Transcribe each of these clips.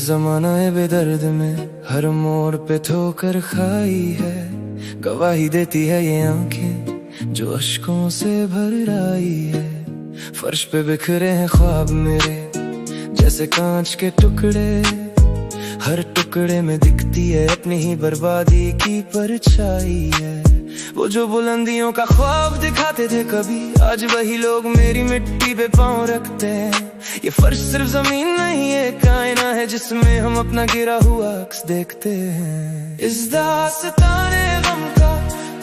जमाना है बेदर्द में हर मोड़ पे ठोकर खाई है। गवाही देती है ये आंखें जो अश्कों से भर आई है। फर्श पे बिखरे हैं ख्वाब मेरे जैसे कांच के टुकड़े। हर टुकड़े में दिखती है अपनी ही बर्बादी की परछाई है। वो जो बुलंदियों का ख्वाब दिखाते थे कभी, आज वही लोग मेरी मिट्टी पे पांव रखते हैं। ये फर्श सिर्फ जमीन नहीं है, कायना है जिसमें हम अपना गिरा हुआ अक्स देखते हैं। इस दास्ताने गम का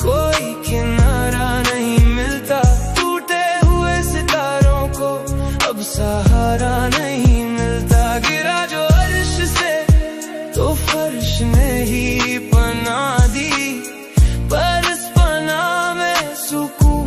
कोई किनारा नहीं मिलता, टूटे हुए सितारों को अब सहारा नहीं मिलता। गिरा जो अर्श से तो फर्श ने ही पनाह दी, पर इस पनाह में सुकून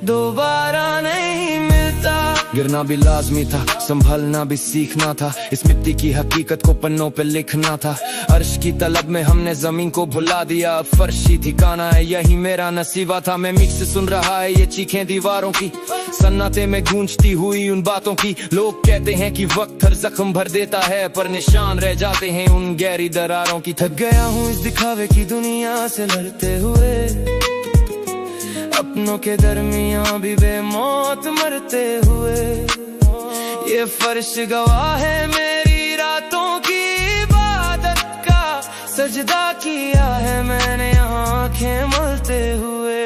दोबारा नहीं मिलता। गिरना भी लाजमी था, संभलना भी सीखना था, इस मिट्टी की हकीकत को पन्नों पे लिखना था। अर्श की तलब में हमने जमीन को भुला दिया, फर्श ही ठिकाना है यही मेरा नसीबा था। मैं मीक से सुन रहा है ये चीखें दीवारों की, सन्नाटे में गूंजती हुई उन बातों की। लोग कहते हैं कि वक्त हर जख्म भर देता है, पर निशान रह जाते हैं उन गहरी दरारों की। थक गया हूँ इस दिखावे की दुनिया से लड़ते हुए, अपनों के दरमियां भी बेमौत मरते हुए। ये फर्श गवाह है मेरी रातों की इबादत का, सजदा किया है मैंने यहाँ आंखें मलते हुए।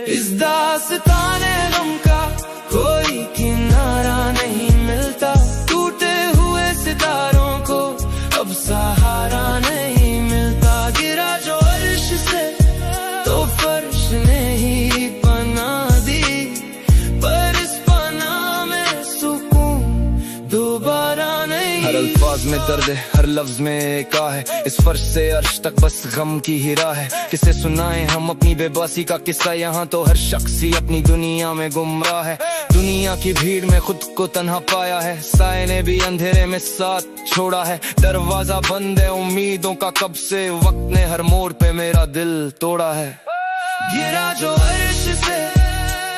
इस दास्ताने गम का कोई किनारा नहीं मिलता, टूटे हुए सितारों को अब सहारा नहीं मिलता। गिरा जो अर्श से तो फर्श ने ही पनाह दी, पर इस पनाह में सुकून दोबारा नहीं। हर अल्फाज में दर्द है, हर लफ्ज में एक आ है, इस फर्श से अर्श तक बस गम की ही राह है। किसे सुनाए हम अपनी बेबसी का किस्सा, यहाँ तो हर शख्स ही अपनी दुनिया में गुमराह है। दुनिया की भीड़ में खुद को तन्हा पाया है, साए ने भी अंधेरे में साथ छोड़ा है। दरवाजा बंद है उम्मीदों का कब से, वक्त ने हर मोड़ पे मेरा दिल तोड़ा है। गिरा जो अर्श से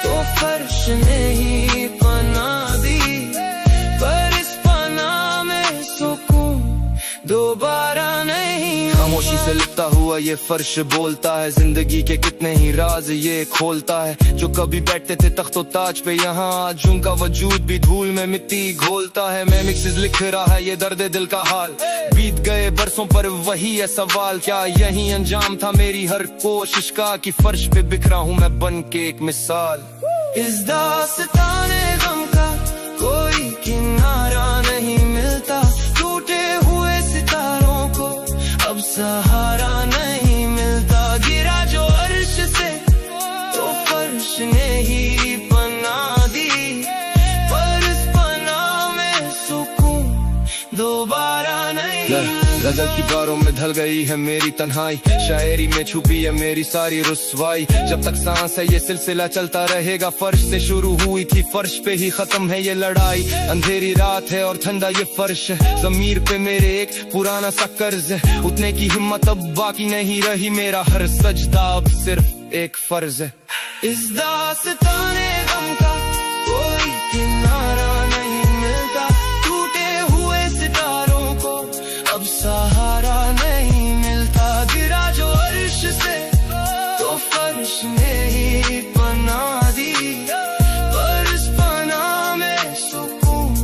तो फर्श ने ही पनाह दी, पर इस पनाह में सुकून दोबारा नहीं। खामोशी से लिपटा हुआ ये फर्श बोलता है, जिंदगी के कितने ही राज ये खोलता है। जो कभी बैठते थे तख्तो ताज पे, यहाँ आज उनका वजूद भी धूल में मिट्टी घोलता है। मैं मिक्सिस लिख रहा है ये दर्द दिल का हाल, बीत गए बरसों पर वही है सवाल, क्या यही अंजाम था मेरी हर कोशिश का, कि फर्श पे बिखरा हूँ मैं बन के एक मिसाल। इस दास्ताने गम का कोई किनारा नहीं मिलता, टूटे हुए सितारों को अब सहारा नहीं मिलता। गिरा जो अर्श से तो फर्श ने ही पनाह दी, पर इस पनाह में सुकून दोबारा नहीं। गजल की बारों में ढल गई है मेरी तन्हाई, शायरी में छुपी है मेरी सारी रुस्वाई। जब तक सांस है ये सिलसिला चलता रहेगा, फर्श से शुरू हुई थी फर्श पे ही खत्म है ये लड़ाई। अंधेरी रात है और ठंडा ये फर्श है, ज़मीर पे मेरे एक पुराना सा कर्ज है। उठने की हिम्मत अब बाकी नहीं रही, मेरा हर सजदा अब सिर्फ एक फर्ज है। इस दास्ताने गम का कोई किनारा नहीं मिलता, टूटे हुए सितारों को अब सहारा नहीं मिलता। गिरा जो अर्श से तो फर्श ने ही पनाह दी, पर इस पनाह में सुकून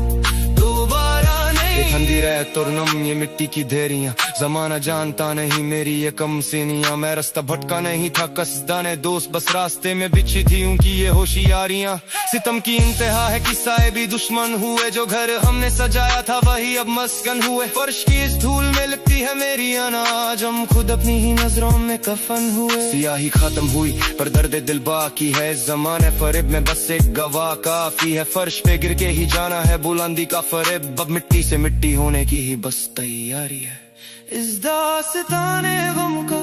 दोबारा नहीं। ठंडी रहत और नम ये मिट्टी की ढेरियां, जमाना जानता नहीं मेरी ये कम सीनियां। मैं रास्ता भटका नहीं था कसदा ने दोस्त, बस रास्ते में बिछी थी उनकी ये होशियारियां। सितम की इंतहा है कि साए भी दुश्मन हुए, जो घर हमने सजाया था वही अब मस्कन हुए। फर्श की इस धूल में लिपटी है मेरी अनाज, हम खुद अपनी ही नजरों में कफन हुए। सियाही खत्म हुई पर दर्द दिल बाकी है, जमाने फरेब में बस एक गवाह काफी है। फर्श पे गिर के ही जाना है बुलंदी का फरेब, अब मिट्टी से मिट्टी होने की ही बस तैयारी है। इस दास्ताने गम का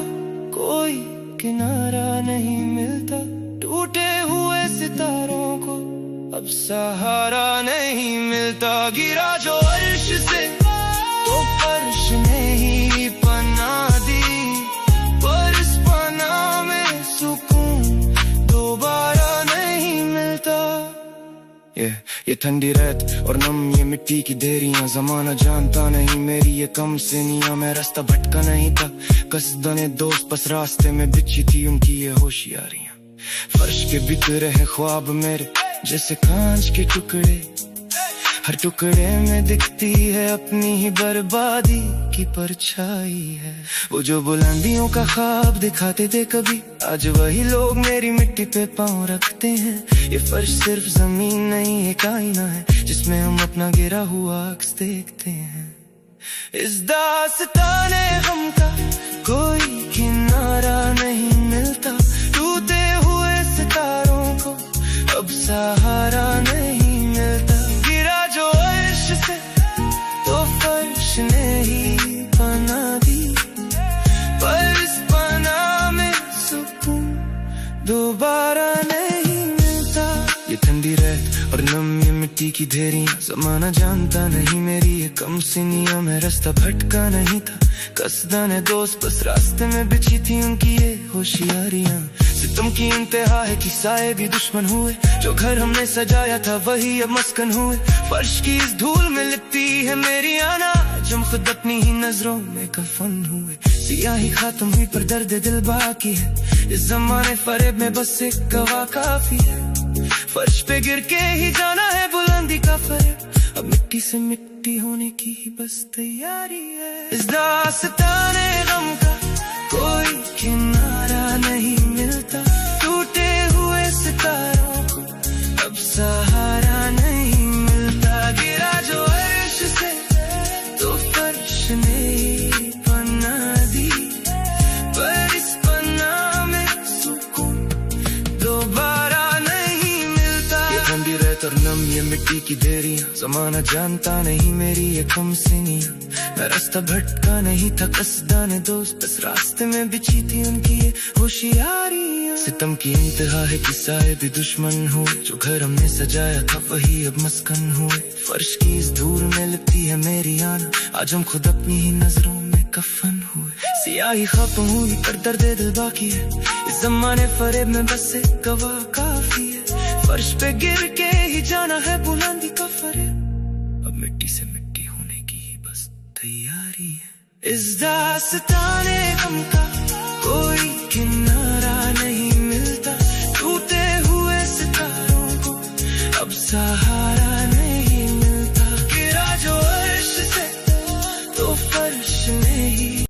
कोई किनारा नहीं मिलता, टूटे हुए सितारों को अब सहारा नहीं मिलता। गिरा जो अर्श से तो फर्श ने ही पनाह दी, पर इस पनाह में सुकून दोबारा नहीं मिलता। ये ठंडी रात और नम ये मिट्टी की देरियां, जमाना जानता नहीं मेरी ये कम सिनियां। मैं रास्ता भटका नहीं था कसदने दोस्त, बस रास्ते में बिछी थी उनकी ये होशियारियां। फर्श के बिखरे हैं ख्वाब मेरे जैसे कांच के टुकड़े, हर टुकड़े में दिखती है अपनी ही बर्बादी की परछाई है। वो जो बुलंदियों का ख्वाब दिखाते थे कभी, आज वही लोग मेरी मिट्टी पे पांव रखते हैं। ये फर्श सिर्फ जमीन नहीं एक आईना है जिसमें हम अपना गिरा हुआ अक्स देखते हैं। इस दास्ताने गम का कोई किनारा नहीं मिलता, टूटे हुए सितारों को अब सहारा नहीं मिलता। गिरा जो अर्श से तो फर्श ने ही बना दी, पर इस पनाह में सुकून दोबारा नहीं मिलता। ये ठंडी रात और नम ये मिट्टी की देरियां, जमाना जानता नहीं मेरी ये कम सिनियां। मैं रास्ता भटका नहीं था कसदा ने दोस्त, बस रास्ते में बिछी थी उनकी ये होशियारियां। सितम की इंतहा है कि साए भी दुश्मन हुए, जो घर हमने सजाया था वही अब मस्कन हुए। फर्श की इस धूल में लिपटी है मेरी आना, जब खुद अपनी ही नजरों में कफन हुए। सियाही खत्म हुई पर दर्द दिल बाकी है, इस जमाने फरेब में बस एक गवाह काफी है। फर्श पे गिर के ही जाना है बुलंदी का फरेब, अब मिट्टी से मिट्टी होने की ही बस तैयारी है। इस दास्ताने गम का कोई किनारा नहीं मिलता, टूटे हुए सितारों को अब सहारा नहीं मिलता। गिरा जो अर्श से तो फर्श ने ही बना दी, पर इस पनाह में सुकून दोबारा नहीं मिलता। ये ठंडी रात और नम ये मिट्टी की देरियां, जमाना जानता नहीं मेरी ये कम सिनियां। मैं रास्ता भटका नहीं था कसदा ने दोस्त, बस रास्ते में बिछी थी उनकी ये होशियारियां। सितम की इंतहा है कि साए भी दुश्मन हुए, जो घर हमने सजाया था वही अब मस्कन हुए। फर्श की इस धूल में लिपटी है मेरी आना, आज हम खुद अपनी ही नजरों में कफन हुए। सियाही खत्म हुई पर दर्द दिल बाकी है, इस जमाने फरेब में बस एक गवाह काफी है। फर्श पे गिर के ही जाना है बुलंदी का फरेब, अब मिट्टी से मिट्टी होने की ही बस तैयारी है। इस दास्ताने गम का